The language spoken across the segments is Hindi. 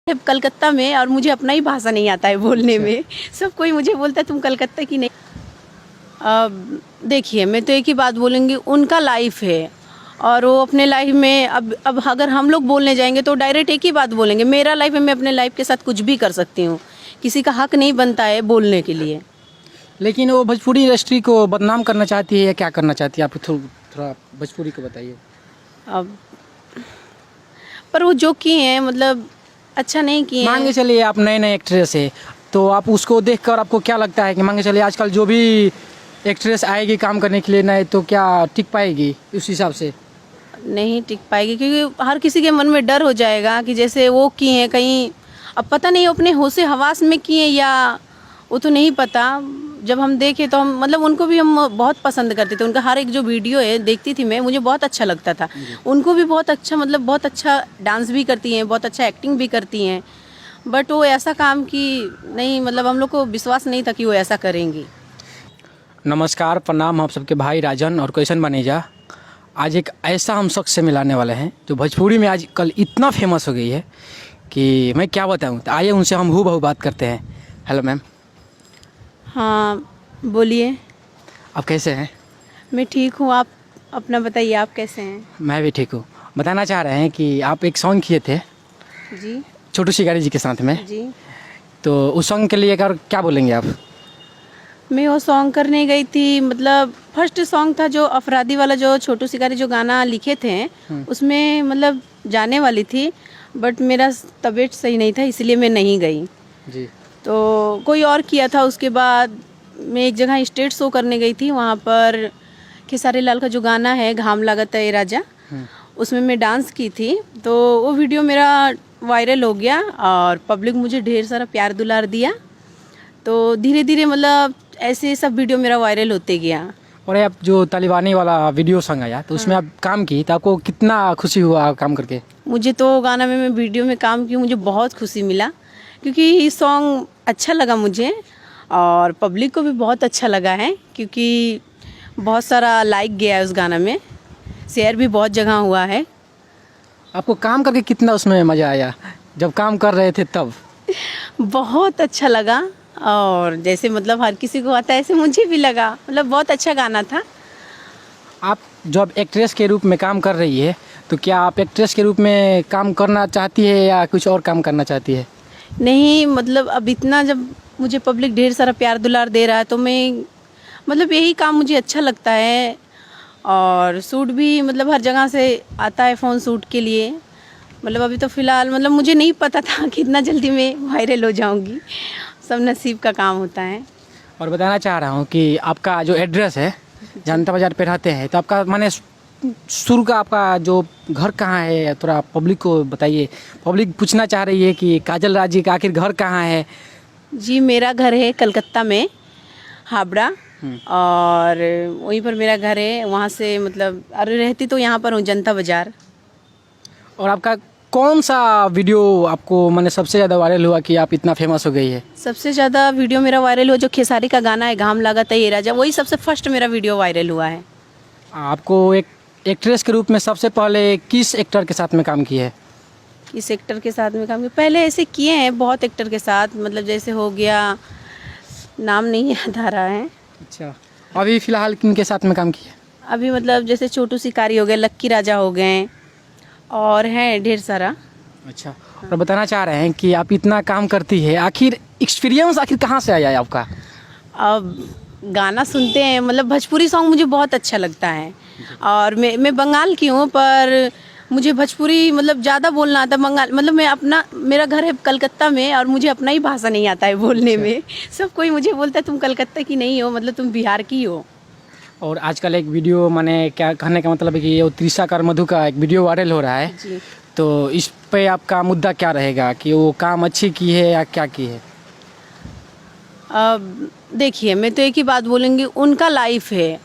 कलकत्ता में और मुझे अपना ही भाषा नहीं आता है बोलने में। सब कोई मुझे बोलता है तुम कलकत्ता की नहीं। अब देखिए, मैं तो एक ही बात बोलूँगी, उनका लाइफ है और वो अपने लाइफ में अब अगर हम लोग बोलने जाएंगे तो डायरेक्ट एक ही बात बोलेंगे, मेरा लाइफ है, मैं अपने लाइफ के साथ कुछ भी कर सकती हूँ, किसी का हक नहीं बनता है बोलने के लिए। लेकिन वो भोजपुरी इंडस्ट्री को बदनाम करना चाहती है या क्या करना चाहती है? आप थोड़ा भोजपुरी को बताइए। अब पर वो जो किए हैं मतलब अच्छा नहीं किए मान के हैं। चलिए आप नए नए एक्ट्रेस है, तो आप उसको देखकर आपको क्या लगता है कि मान के चलिए आजकल जो भी एक्ट्रेस आएगी काम करने के लिए नए, तो क्या टिक पाएगी उस हिसाब से? नहीं टिक पाएगी, क्योंकि हर किसी के मन में डर हो जाएगा कि जैसे वो किए हैं कहीं, अब पता नहीं अपने होश हवास में किए या वो तो नहीं पता। जब हम देखे तो हम मतलब उनको भी हम बहुत पसंद करते थे, उनका हर एक जो वीडियो है देखती थी मैं, मुझे बहुत अच्छा लगता था। उनको भी बहुत अच्छा मतलब बहुत अच्छा डांस भी करती हैं, बहुत अच्छा एक्टिंग भी करती हैं, बट वो ऐसा काम की नहीं, मतलब हम लोग को विश्वास नहीं था कि वो ऐसा करेंगी। नमस्कार, प्रणाम, आप सबके भाई राजन और कैसन बनेजा। आज एक ऐसा हम शख्स से मिलाने वाले हैं जो भोजपुरी में आज कल इतना फेमस हो गई है कि मैं क्या बताऊं। तो आइए उनसे हम हूबहू बात करते हैं। Hello ma'am. हाँ बोलिए। आप कैसे हैं? मैं ठीक हूँ, आप अपना बताइए, आप कैसे हैं? मैं भी ठीक हूँ। बताना चाह रहे हैं कि आप एक सॉन्ग किए थे जी छोटू शिकारी जी के साथ में, जी। तो उस सॉन्ग के लिए अगर क्या बोलेंगे आप? मैं वो सॉन्ग करने गई थी, मतलब फर्स्ट सॉन्ग था जो अफरादी वाला, जो छोटू शिकारी जो गाना लिखे थे उसमें मतलब जाने वाली थी, बट मेरा तबीयत सही नहीं था इसलिए मैं नहीं गई। जी। तो कोई और किया था। उसके बाद मैं एक जगह स्टेज शो करने गई थी, वहाँ पर खेसारी लाल का जो गाना है घाम लागत है राजा, उसमें मैं डांस की थी। तो वो वीडियो मेरा वायरल हो गया और पब्लिक मुझे ढेर सारा प्यार दुलार दिया। तो धीरे धीरे मतलब ऐसे सब वीडियो मेरा वायरल होते गया। और आप जो तालिबानी वाला वीडियो सॉन्ग आया तो उसमें आप काम की, तो आपको कितना खुशी हुआ काम करके? मुझे तो गाना में मैं वीडियो में काम की, मुझे बहुत खुशी मिला, क्योंकि ये सॉन्ग अच्छा लगा मुझे और पब्लिक को भी बहुत अच्छा लगा है, क्योंकि बहुत सारा लाइक गया है उस गाना में, शेयर भी बहुत जगह हुआ है। आपको काम करके कितना उसमें मज़ा आया जब काम कर रहे थे तब? बहुत अच्छा लगा और जैसे मतलब हर किसी को आता है ऐसे मुझे भी लगा, मतलब बहुत अच्छा गाना था। आप जब एक्ट्रेस के रूप में काम कर रही है, तो क्या आप एक्ट्रेस के रूप में काम करना चाहती है या कुछ और काम करना चाहती है? नहीं मतलब अब इतना जब मुझे पब्लिक ढेर सारा प्यार दुलार दे रहा है तो मैं मतलब यही काम मुझे अच्छा लगता है। और सूट भी मतलब हर जगह से आता है फ़ोन सूट के लिए। मतलब अभी तो फ़िलहाल मतलब मुझे नहीं पता था कि इतना जल्दी मैं वायरल हो जाऊंगी, सब नसीब का काम होता है। और बताना चाह रहा हूँ कि आपका जो एड्रेस है, जनता बाज़ार पे रहते हैं, तो आपका माने शुरू का आपका जो घर कहाँ है, थोड़ा पब्लिक को बताइए। पब्लिक पूछना चाह रही है कि काजल राज जी का आखिर घर कहाँ है। जी मेरा घर है कलकत्ता में, हावड़ा, और वहीं पर मेरा घर है। वहाँ से मतलब अरे रहती तो यहाँ पर हूँ, जनता बाज़ार। और आपका कौन सा वीडियो आपको मैंने सबसे ज़्यादा वायरल हुआ कि आप इतना फेमस हो गई है? सबसे ज़्यादा वीडियो मेरा वायरल हुआ जो खेसारी का गाना है घाम लागत है ये राजा, वही सबसे फर्स्ट मेरा वीडियो वायरल हुआ है। आपको एक एक्ट्रेस के रूप में सबसे पहले किस एक्टर के साथ में काम किया है? किस एक्टर के साथ में काम किया? पहले ऐसे किए हैं बहुत एक्टर के साथ, मतलब जैसे हो गया, नाम नहीं याद आ रहा है अच्छा, अभी फ़िलहाल किन के साथ में काम किया? अभी, मतलब जैसे छोटू शिकारी हो गए, लक्की राजा हो गए और हैं ढेर सारा। अच्छा, और बताना चाह रहे हैं कि आप इतना काम करती है, आखिर एक्सपीरियंस आखिर कहाँ से आया है आपका? अब गाना सुनते हैं, मतलब भोजपुरी सॉन्ग मुझे बहुत अच्छा लगता है और मैं बंगाल की हूँ, पर मुझे भोजपुरी मतलब ज़्यादा बोलना आता है। बंगाल मतलब मैं अपना, मेरा घर है कलकत्ता में और मुझे अपना ही भाषा नहीं आता है बोलने में। सब कोई मुझे बोलता है तुम कलकत्ता की नहीं हो, मतलब तुम बिहार की हो। और आजकल एक वीडियो, माने क्या कहने का मतलब है कि ये त्रिशा कर मधु का एक वीडियो वायरल हो रहा है, जी। तो इस पे आपका मुद्दा क्या रहेगा कि वो काम अच्छी की है या क्या की है? अब देखिए, मैं तो एक ही बात बोलूँगी, उनका लाइफ है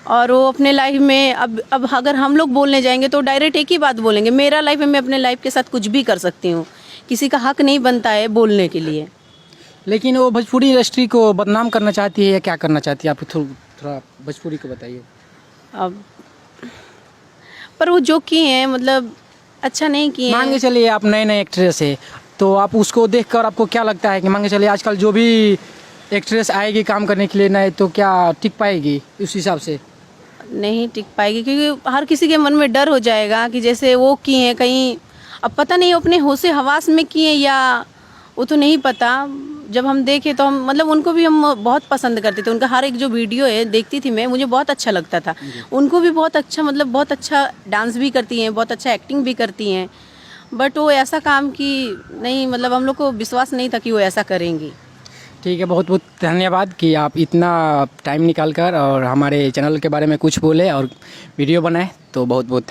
और वो अपने लाइफ में अब अगर हम लोग बोलने जाएंगे तो डायरेक्ट एक ही बात बोलेंगे, मेरा लाइफ है, मैं अपने लाइफ के साथ कुछ भी कर सकती हूँ, किसी का हक नहीं बनता है बोलने के लिए। लेकिन वो भोजपुरी इंडस्ट्री को बदनाम करना चाहती है या क्या करना चाहती है? आप थोड़ा भोजपुरी को बताइए। अब पर वो जो किए हैं मतलब अच्छा नहीं किए मान के हैं। चलिए आप नए नए एक्ट्रेस है, तो आप उसको देखकर आपको क्या लगता है कि मान के चलिए आजकल जो भी एक्ट्रेस आएगी काम करने के लिए नए, तो क्या टिक पाएगी उस हिसाब से? नहीं टिक पाएगी, क्योंकि हर किसी के मन में डर हो जाएगा कि जैसे वो किए हैं कहीं, अब पता नहीं अपने होश हवास में किए हैं या वो तो नहीं पता। जब हम देखे तो हम मतलब उनको भी हम बहुत पसंद करते थे, उनका हर एक जो वीडियो है देखती थी मैं, मुझे बहुत अच्छा लगता था। उनको भी बहुत अच्छा मतलब बहुत अच्छा डांस भी करती हैं, बहुत अच्छा एक्टिंग भी करती हैं, बट वो ऐसा काम की नहीं, मतलब हम लोग को विश्वास नहीं था कि वो ऐसा करेंगी। ठीक है, बहुत बहुत धन्यवाद कि आप इतना टाइम निकाल कर और हमारे चैनल के बारे में कुछ बोले और वीडियो बनाए, तो बहुत बहुत